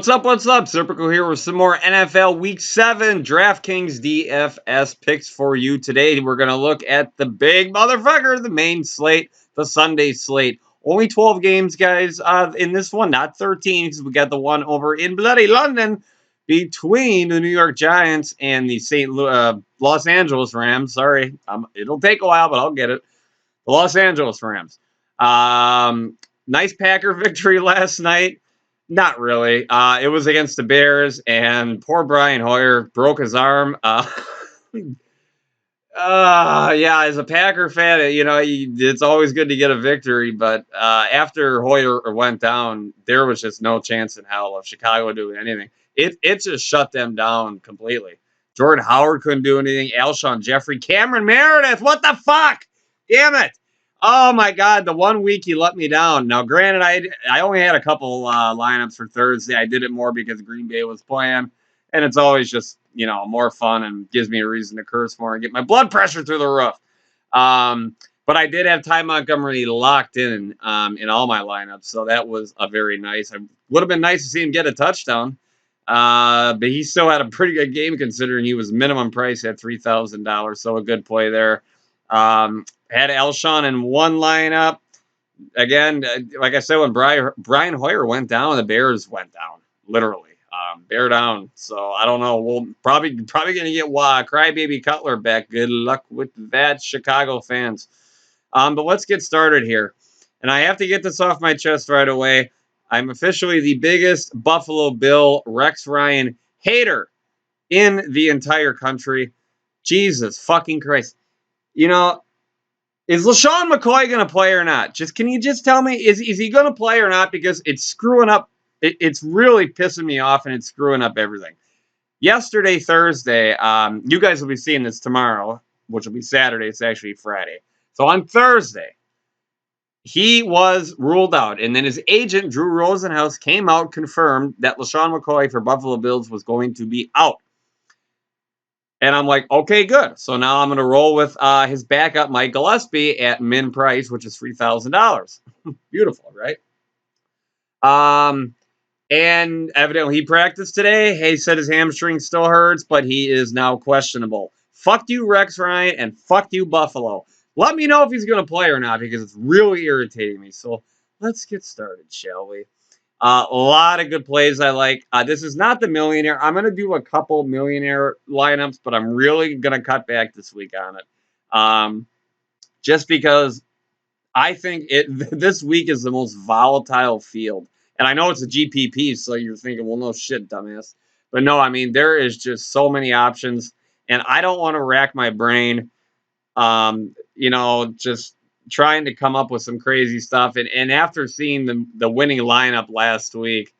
What's up? What's up? Serpico here with some more NFL Week 7 DraftKings DFS picks for you. Today, we're going to look at the big motherfucker, the main slate, the Sunday slate. Only 12 games, guys, in this one, not 13, because we got the one over in bloody London between the New York Giants and the Los Angeles Rams. Sorry, it'll take a while, but I'll get it. The Los Angeles Rams. Nice Packer victory last night. Not really. It was against the Bears, and poor Brian Hoyer broke his arm. Yeah, as a Packer fan, it's always good to get a victory, but after Hoyer went down, there was just no chance in hell of Chicago doing anything. It just shut them down completely. Jordan Howard couldn't do anything. Alshon Jeffrey, Cameron Meredith, what the fuck? Damn it. Oh, my God, the 1 week he let me down. Now, granted, I only had a couple lineups for Thursday. I did it more because Green Bay was playing, and it's always just, more fun and gives me a reason to curse more and get my blood pressure through the roof. But I did have Ty Montgomery locked in all my lineups, so that was a very nice. It would have been nice to see him get a touchdown, but he still had a pretty good game considering he was minimum price at $3,000, so a good play there. Had Alshon in one lineup. Again, like I said, when Brian Hoyer went down, the Bears went down, literally. Bear down. So I don't know. We'll probably going to get Crybaby Cutler back. Good luck with that, Chicago fans. But let's get started here. And I have to get this off my chest right away. I'm officially the biggest Buffalo Bill Rex Ryan hater in the entire country. Jesus fucking Christ. Is LaShawn McCoy going to play or not? Can you just tell me, is he going to play or not? Because it's screwing up. It's really pissing me off, and it's screwing up everything. Yesterday, Thursday, you guys will be seeing this tomorrow, which will be Saturday. It's actually Friday. So on Thursday, he was ruled out, and then his agent, Drew Rosenhaus, came out, confirmed that LaShawn McCoy for Buffalo Bills was going to be out. And I'm like, okay, good. So now I'm going to roll with his backup, Mike Gillespie, at min price, which is $3,000. Beautiful, right? And evidently he practiced today. He said his hamstring still hurts, but he is now questionable. Fuck you, Rex Ryan, and fuck you, Buffalo. Let me know if he's going to play or not, because it's really irritating me. So let's get started, shall we? A lot of good plays I like. This is not the millionaire. I'm going to do a couple millionaire lineups, but I'm really going to cut back this week on it. Just because I think this week is the most volatile field. And I know it's a GPP, so you're thinking, well, no shit, dumbass. But no, I mean, there is just so many options. And I don't want to rack my brain, just trying to come up with some crazy stuff. And after seeing the winning lineup last week,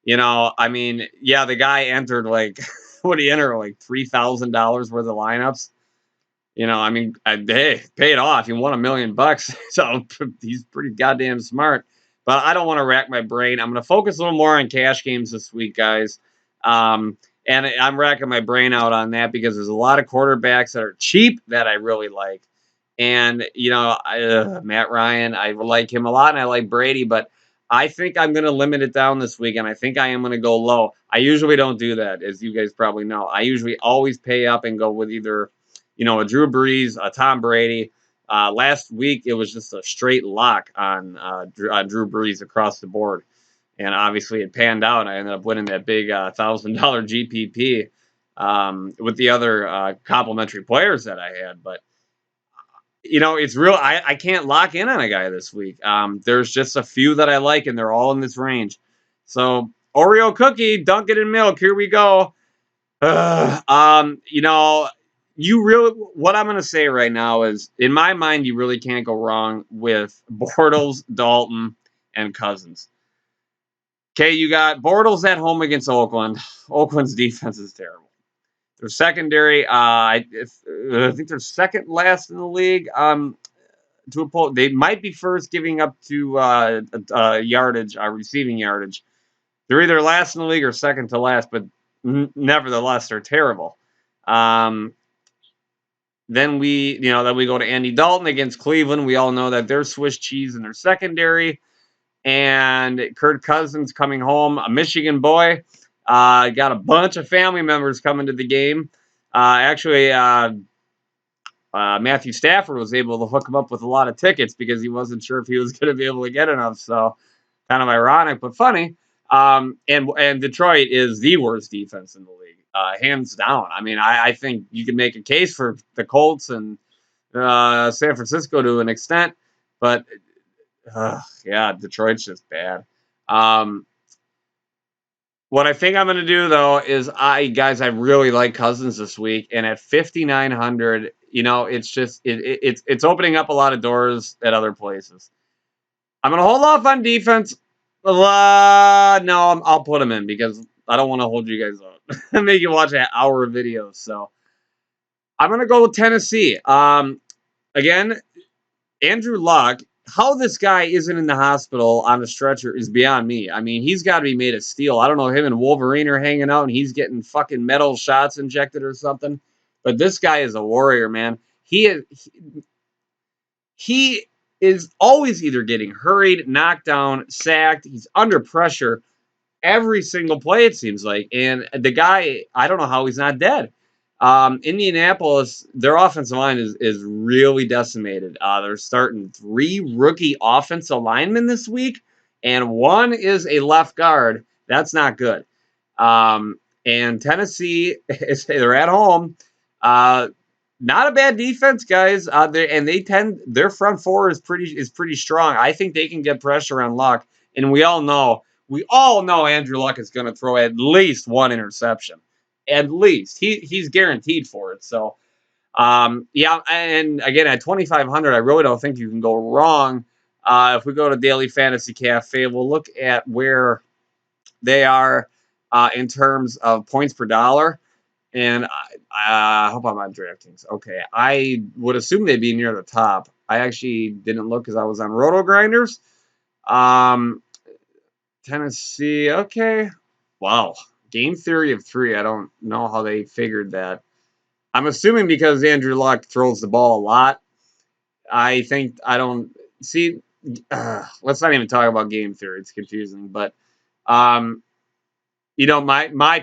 I mean, yeah, the guy entered what did he enter? Like $3,000 worth of lineups. I mean, hey, paid off. He won $1 million. So he's pretty goddamn smart. But I don't want to rack my brain. I'm going to focus a little more on cash games this week, guys. And I'm racking my brain out on that because there's a lot of quarterbacks that are cheap that I really like. And, Matt Ryan, I like him a lot, and I like Brady, but I think I'm going to limit it down this week, and I think I am going to go low. I usually don't do that, as you guys probably know. I usually always pay up and go with either, a Drew Brees, a Tom Brady. Last week, it was just a straight lock on Drew Brees across the board. And obviously, it panned out. I ended up winning that big $1,000 GPP with the other complimentary players that I had. But, it's real. I can't lock in on a guy this week. There's just a few that I like, and they're all in this range. So, Oreo cookie, dunk it in milk. Here we go. What I'm going to say right now is, in my mind, you really can't go wrong with Bortles, Dalton, and Cousins. Okay, you got Bortles at home against Oakland. Oakland's defense is terrible. Their secondary, I think they're second last in the league. They might be first, giving up to receiving yardage. They're either last in the league or second to last, but nevertheless, they're terrible. Then we go to Andy Dalton against Cleveland. We all know that they're Swiss cheese in their secondary. and Kirk Cousins coming home, a Michigan boy. Got a bunch of family members coming to the game. Actually, Matthew Stafford was able to hook him up with a lot of tickets because he wasn't sure if he was going to be able to get enough. So kind of ironic, but funny. And Detroit is the worst defense in the league, hands down. I mean, I think you can make a case for the Colts and San Francisco to an extent, but yeah, Detroit's just bad. What I think I'm going to do though is I really like Cousins this week, and at 5,900, it's just it's opening up a lot of doors at other places. I'm going to hold off on defense. No, I'll put him in because I don't want to hold you guys up and make you watch an hour of videos. So I'm going to go with Tennessee. Again, Andrew Luck. How this guy isn't in the hospital on the stretcher is beyond me. I mean, he's got to be made of steel. I don't know, him and Wolverine are hanging out and he's getting fucking metal shots injected or something. But this guy is a warrior, man. He is always either getting hurried, knocked down, sacked. He's under pressure every single play, it seems like. And the guy, I don't know how he's not dead. Indianapolis, their offensive line is really decimated. They're starting 3 rookie offensive linemen this week, and 1 is a left guard. That's not good. And Tennessee, they're at home. Not a bad defense, guys. Their front four is pretty strong. I think they can get pressure on Luck, and we all know Andrew Luck is going to throw at least 1 interception. At least he's guaranteed for it. So, yeah. And again, at 2,500, I really don't think you can go wrong. If we go to Daily Fantasy Cafe, we'll look at where they are in terms of points per dollar. And I hope I'm on DraftKings. Okay, I would assume they'd be near the top. I actually didn't look because I was on Roto Grinders. Tennessee, okay. Wow. Game theory of 3. I don't know how they figured that. I'm assuming because Andrew Luck throws the ball a lot. I don't see. Let's not even talk about game theory. It's confusing. But, my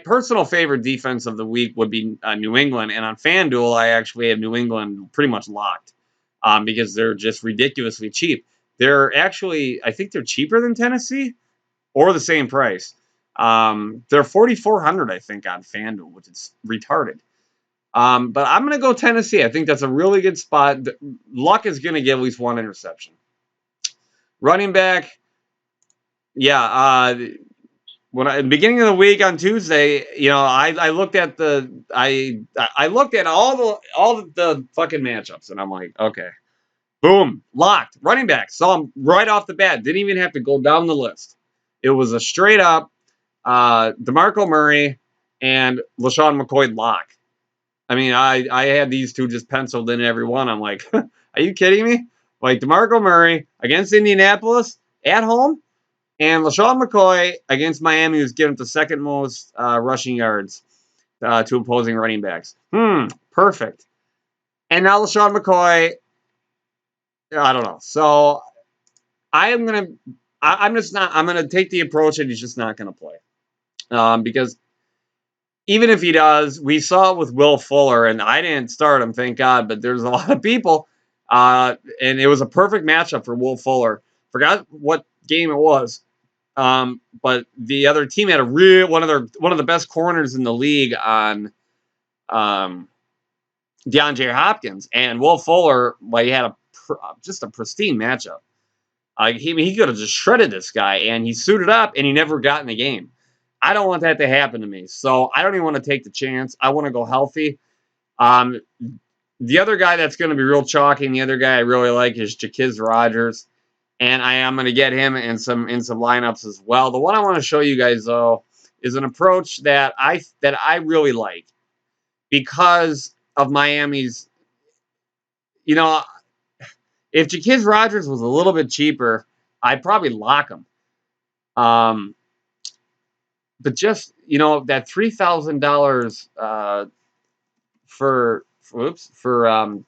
personal favorite defense of the week would be New England. And on FanDuel, I actually have New England pretty much locked because they're just ridiculously cheap. They're actually, I think they're cheaper than Tennessee or the same price. They're 4,400, I think, on FanDuel, which is retarded. But I'm going to go Tennessee. I think that's a really good spot. Luck is going to get at least 1 interception. Running back, yeah. When at the beginning of the week on Tuesday, I looked at I looked at all the fucking matchups, and I'm like, okay, boom, locked. Running back, saw him right off the bat. Didn't even have to go down the list. It was a straight up DeMarco Murray and LaShawn McCoy lock. I mean, I had these two just penciled in every one. I'm like, are you kidding me? Like DeMarco Murray against Indianapolis at home, and LaShawn McCoy against Miami, who's given the second most rushing yards to opposing running backs. Perfect. And now LaShawn McCoy, I don't know. So I'm gonna take the approach that he's just not gonna play. Because even if he does, we saw it with Will Fuller, and I didn't start him, thank God, but there's a lot of people, and it was a perfect matchup for Will Fuller. Forgot what game it was, but the other team had one of the best corners in the league on DeAndre Hopkins, and Will Fuller, he had just a pristine matchup. He could have just shredded this guy, and he suited up, and he never got in the game. I don't want that to happen to me, so I don't even want to take the chance. I want to go healthy. The other guy that's going to be real chalky, and the other guy I really like is Jacquizz Rodgers, and I am going to get him in some lineups as well. The one I want to show you guys though is an approach that I really like because of Miami's. If Jacquizz Rodgers was a little bit cheaper, I'd probably lock him. But just that $3,000 for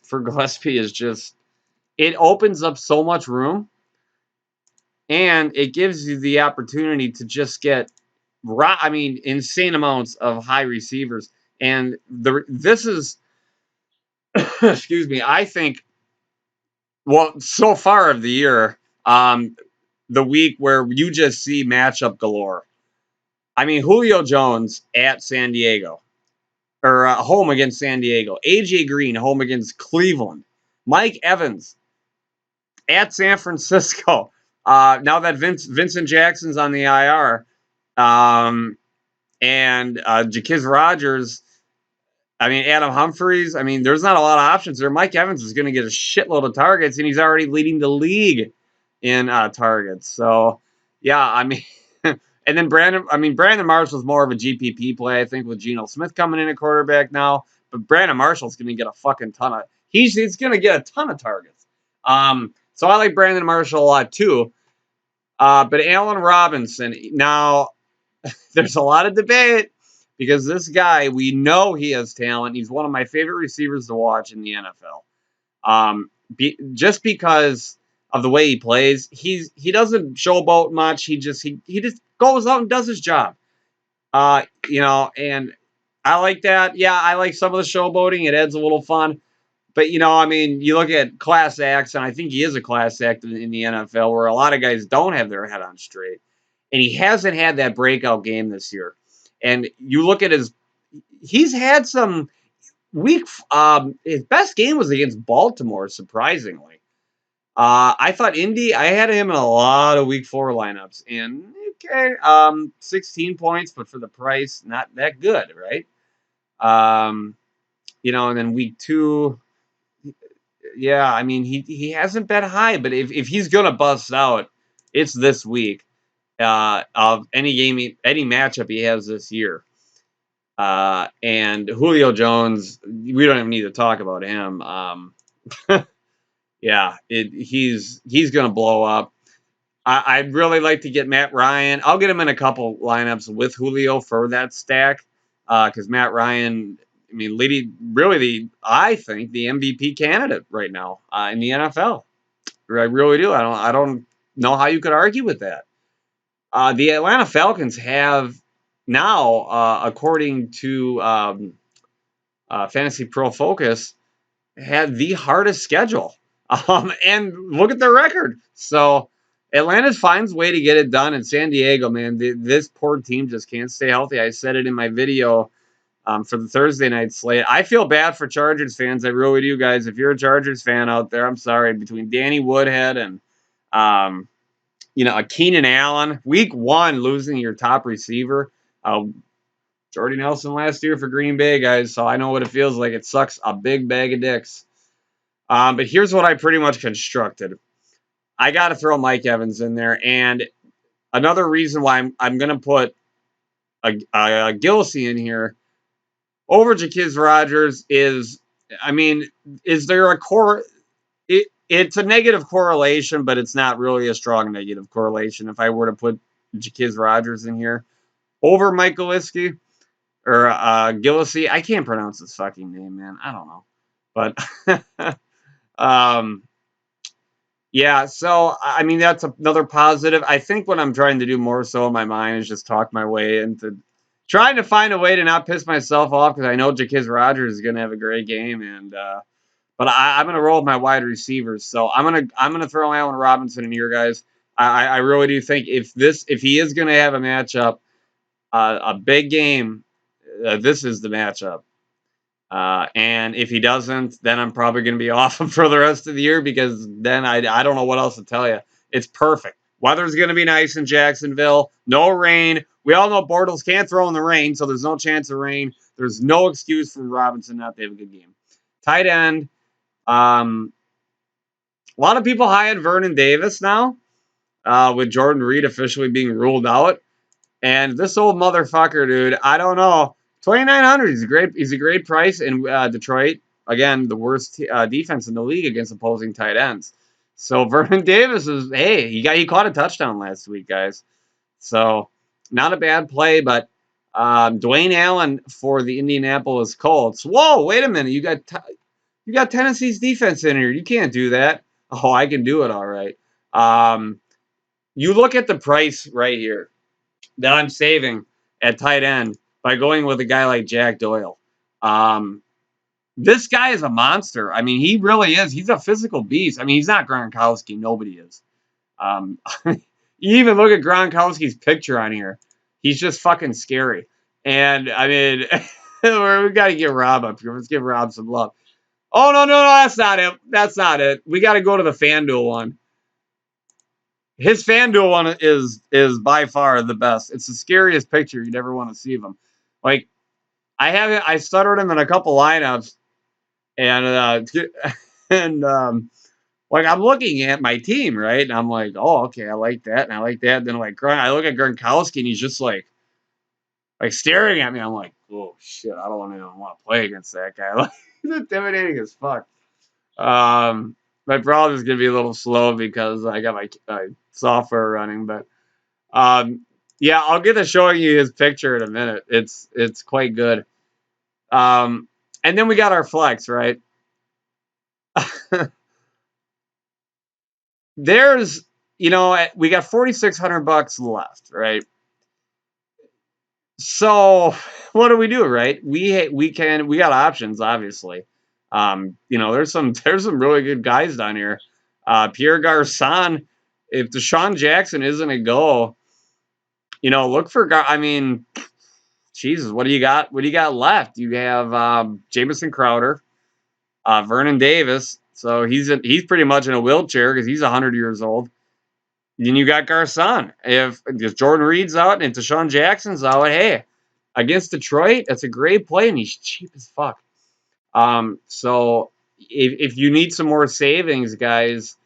Gillespie is just, it opens up so much room. and it gives you the opportunity to just get, insane amounts of high receivers. And this is, excuse me, I think, well, so far of the year, the week where you just see matchup galore. I mean, Julio Jones at San Diego, or home against San Diego. AJ Green home against Cleveland. Mike Evans at San Francisco. Now that Vincent Jackson's on the IR, and Jaquiz Rogers. I mean, Adam Humphries. I mean, there's not a lot of options there. Mike Evans is going to get a shitload of targets, and he's already leading the league in targets. So, yeah, I mean, and then Brandon Marshall's more of a GPP play, I think, with Geno Smith coming in at quarterback now. But Brandon Marshall's going to get a fucking ton of. He's going to get a ton of targets. So I like Brandon Marshall a lot too. But Allen Robinson, now there's a lot of debate because this guy, we know he has talent. He's one of my favorite receivers to watch in the NFL. Just because of the way he plays, he doesn't showboat much. He just goes out and does his job. And I like that. Yeah, I like some of the showboating. It adds a little fun. But, you look at class acts, and I think he is a class act in the NFL where a lot of guys don't have their head on straight. And he hasn't had that breakout game this year. And you look at he's had some his best game was against Baltimore, surprisingly. I thought I had him in a lot of week 4 lineups. And, 16 points, but for the price, not that good, right? And then week 2... Yeah, I mean, he hasn't been high, but if he's going to bust out, it's this week of any matchup he has this year. And Julio Jones, we don't even need to talk about him. Yeah, he's going to blow up. I'd really like to get Matt Ryan. I'll get him in a couple lineups with Julio for that stack because Matt Ryan... I think the MVP candidate right now in the NFL. I really do. I don't know how you could argue with that. The Atlanta Falcons have now, according to Fantasy Pro Focus, had the hardest schedule. And look at their record. So Atlanta finds a way to get it done. And San Diego, man, this poor team just can't stay healthy. I said it in my video. For the Thursday night slate. I feel bad for Chargers fans. I really do, guys. If you're a Chargers fan out there, I'm sorry. Between Danny Woodhead and, a Keenan Allen, week 1 losing your top receiver. Jordy Nelson last year for Green Bay, guys. So I know what it feels like. It sucks a big bag of dicks. But here's what I pretty much constructed. I got to throw Mike Evans in there. And another reason why I'm going to put a Gillislee in here over Jaquiz Rogers is there a core? It's a negative correlation, but it's not really a strong negative correlation. If I were to put Jaquiz Rogers in here over Mike Gillislee or Gillislee, I can't pronounce his fucking name, man. I don't know, but yeah. So that's another positive. I think what I'm trying to do more so in my mind is just talk my way into trying to find a way to not piss myself off because I know Jaquiz Rogers is going to have a great game, but I'm going to roll with my wide receivers. So I'm going to throw Allen Robinson in here, guys. I really do think if he is going to have a matchup, a big game, this is the matchup. And if he doesn't, then I'm probably going to be off him for the rest of the year because then I don't know what else to tell you. It's perfect. Weather's going to be nice in Jacksonville. No rain. We all know Bortles can't throw in the rain, so there's no chance of rain. There's no excuse for Robinson not to have a good game. Tight end. A lot of people high on Vernon Davis now, with Jordan Reed officially being ruled out. And this old motherfucker, dude, I don't know. 2,900. He's a great price in Detroit. Again, the worst defense in the league against opposing tight ends. So Vernon Davis he caught a touchdown last week, guys. So not a bad play, but Dwayne Allen for the Indianapolis Colts. Whoa, wait a minute. You got Tennessee's defense in here. You can't do that. Oh, I can do it all right. you look at the price right here that I'm saving at tight end by going with a guy like Jack Doyle. This guy is a monster. I mean, he really is. He's a physical beast. I mean, he's not Gronkowski. Nobody is. You even look at Gronkowski's picture on here. He's just fucking scary. And I mean, we got to get Rob up here. Let's give Rob some love. Oh no, that's not it. That's not it. We got to go to the FanDuel one. His FanDuel one is by far the best. It's the scariest picture you'd ever want to see of him. Like I stuttered him in a couple lineups, and like I'm looking at my team, right? And I'm like, oh, okay, I like that, and I like that. And then like I look at Gronkowski, and he's just like staring at me. I'm like, oh shit, I don't even want to play against that guy. Like, he's intimidating as fuck. My browser's gonna be a little slow because I got my software running, but yeah, I'll get to showing you his picture in a minute. It's quite good. And then we got our flex, right? There's, we got $4,600 left, right? So what do we do, right? We got options, obviously. There's some really good guys down here. Pierre Garçon, if Deshaun Jackson isn't a go, look for I mean, Jesus, what do you got? What do you got left? You have Jamison Crowder, Vernon Davis. So he's pretty much in a wheelchair because he's 100 years old. Then you got Garçon. If Jordan Reed's out and Deshaun Jackson's out, hey, against Detroit, that's a great play, and he's cheap as fuck. So if you need some more savings, guys,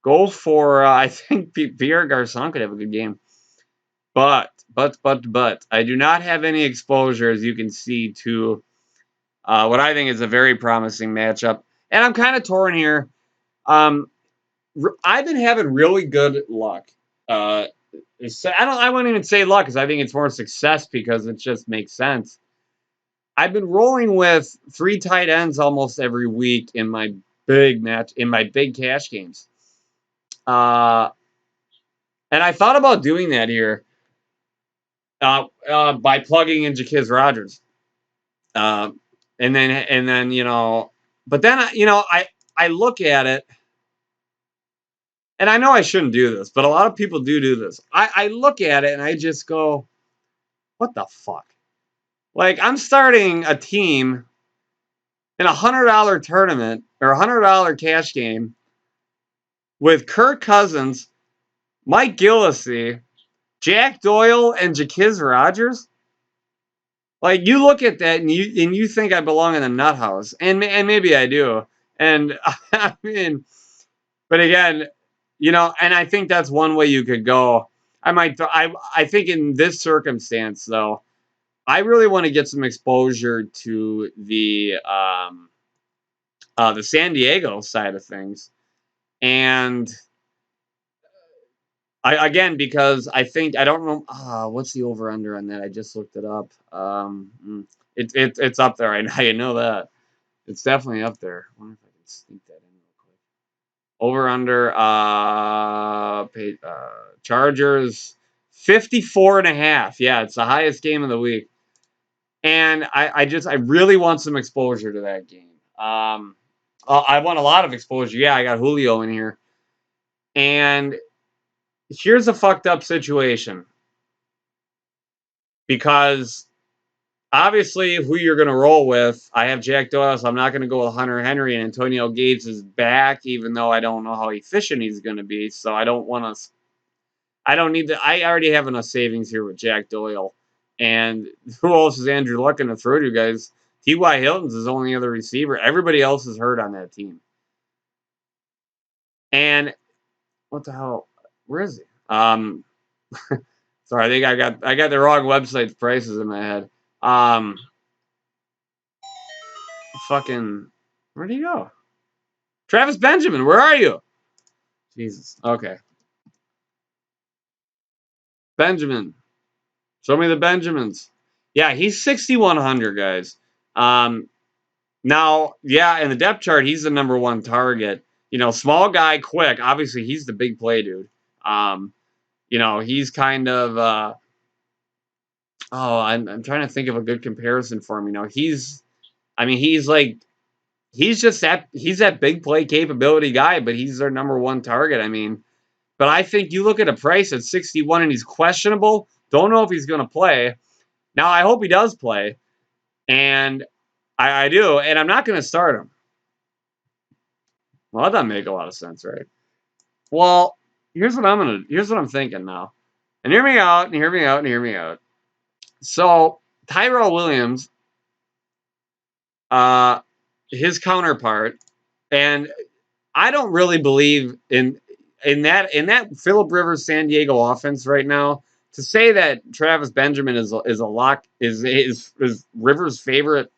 go for I think Pierre Garçon could have a good game. But I do not have any exposure, as you can see, to what I think is a very promising matchup. And I'm kind of torn here. I've been having really good luck. I wouldn't even say luck because I think it's more success because it just makes sense. I've been rolling with 3 tight ends almost every week in my big cash games. And I thought about doing that here by plugging in Jaquiz Rodgers. And then but then I look at it. And I know I shouldn't do this, but a lot of people do this. I look at it and I just go, what the fuck? Like, I'm starting a team in a $100 tournament or $100 cash game with Kirk Cousins, Mike Gillislee, Jack Doyle, and Jaquiz Rodgers. Like, you look at that and you think I belong in a nut house, and maybe I do. And I mean, but again, and I think that's one way you could go. I think in this circumstance, though, I really want to get some exposure to the San Diego side of things, and because I think I don't know what's the over under on that. I just looked it up. It's up there. I know that it's definitely up there. I wonder if I can sneak that in real quick. Over under Chargers 54.5. Yeah, it's the highest game of the week. And I really want some exposure to that game. I want a lot of exposure. Yeah, I got Julio in here. And here's a fucked up situation. Because obviously who you're going to roll with, I have Jack Doyle, so I'm not going to go with Hunter Henry, and Antonio Gates is back, even though I don't know how efficient he's going to be. So I don't want to. I don't need to. I already have enough savings here with Jack Doyle. And who else is Andrew Luck going to throw to you guys? T.Y. Hilton's his only other receiver. Everybody else is hurt on that team. And what the hell? Where is he? Sorry, I think I got the wrong website's prices in my head. Fucking, where'd he go? Travis Benjamin, where are you? Jesus. Okay. Benjamin. Show me the Benjamins. Yeah, he's 6,100, guys. Now, yeah, in the depth chart, he's the number 1 target. Small guy, quick. Obviously, he's the big play dude. he's kind of I'm trying to think of a good comparison for him. He's that big play capability guy, but he's their number one target. But I think you look at a price at 61 and he's questionable. Don't know if he's going to play. Now I hope he does play, and I do, and I'm not going to start him. Well, that doesn't make a lot of sense, right? Well, here's what I'm thinking now. And hear me out, and hear me out, and hear me out. So Tyrell Williams, his counterpart, and I don't really believe in that Phillip Rivers San Diego offense right now. To say that Travis Benjamin is a lock is Rivers' favorite,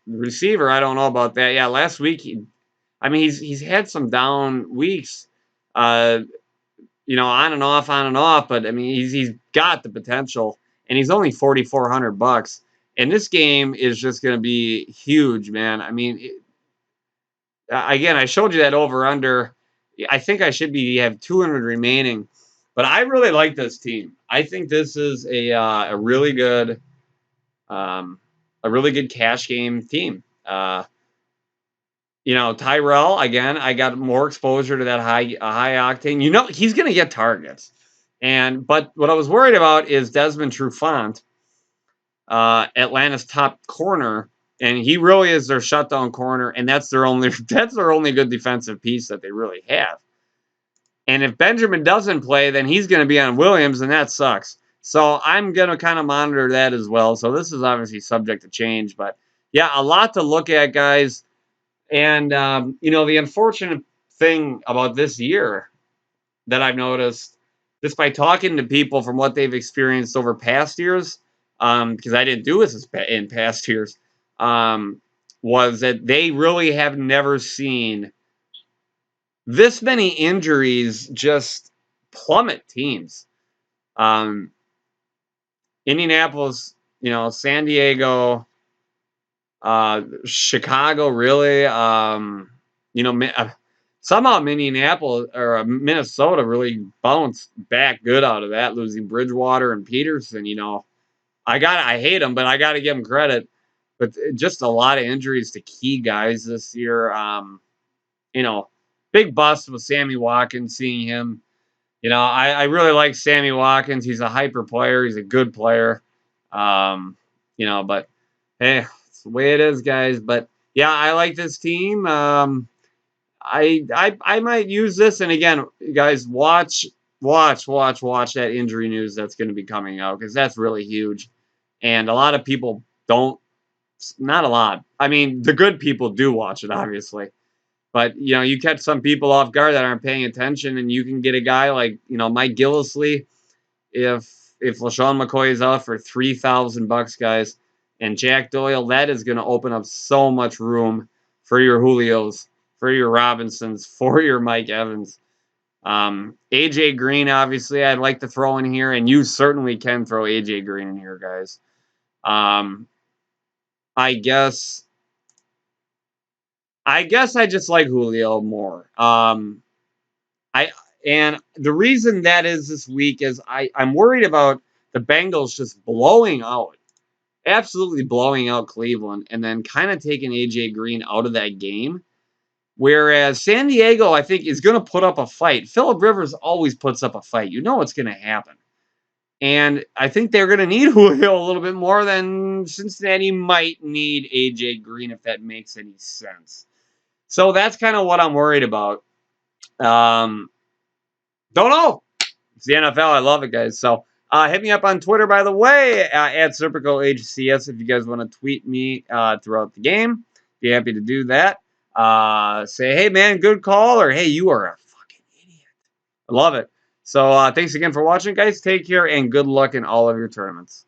receiver. I don't know about that. Yeah, last week he's had some down weeks, on and off. But he's got the potential, and he's only $4,400. And this game is just going to be huge, man. Again, I showed you that over under. I think I should have 200 remaining, but I really like this team. I think this is a really good cash game team. Tyrell, again, I got more exposure to that high octane. He's going to get targets. But what I was worried about is Desmond Trufant, Atlanta's top corner, and he really is their shutdown corner, and that's their only good defensive piece that they really have. And if Benjamin doesn't play, then he's going to be on Williams, and that sucks. So I'm going to kind of monitor that as well. So this is obviously subject to change, but yeah, a lot to look at, guys. And the unfortunate thing about this year that I've noticed, just by talking to people from what they've experienced over past years, because I didn't do this in past years, was that they really have never seen this many injuries just plummet teams. Indianapolis, San Diego, Chicago, really. Somehow Minneapolis or Minnesota really bounced back good out of that, losing Bridgewater and Peterson. I hate them, but I got to give them credit. But just a lot of injuries to key guys this year. Big bust with Sammy Watkins, seeing him. I really like Sammy Watkins. He's a hyper player. He's a good player. But hey, it's the way it is, guys. But yeah, I like this team. I might use this. And again, guys, watch that injury news that's going to be coming out, because that's really huge. And a lot of people don't. Not a lot. The good people do watch it, obviously. But, you catch some people off guard that aren't paying attention, and you can get a guy like, Mike Gillislee, if LaShawn McCoy is out for $3,000, guys, and Jack Doyle, that is going to open up so much room for your Julios, for your Robinsons, for your Mike Evans. AJ Green, obviously, I'd like to throw in here, and you certainly can throw AJ Green in here, guys. I guess I just like Julio more. And the reason that is this week is I'm worried about the Bengals just absolutely blowing out Cleveland, and then kind of taking AJ Green out of that game. Whereas San Diego, I think, is going to put up a fight. Phillip Rivers always puts up a fight. You know what's going to happen. And I think they're going to need Julio a little bit more than Cincinnati might need AJ Green, if that makes any sense. So that's kind of what I'm worried about. Don't know. It's the NFL. I love it, guys. So hit me up on Twitter, by the way, at Serpico HCS, if you guys want to tweet me throughout the game. Be happy to do that. Say, hey, man, good call, or hey, you are a fucking idiot. I love it. So thanks again for watching, guys. Take care, and good luck in all of your tournaments.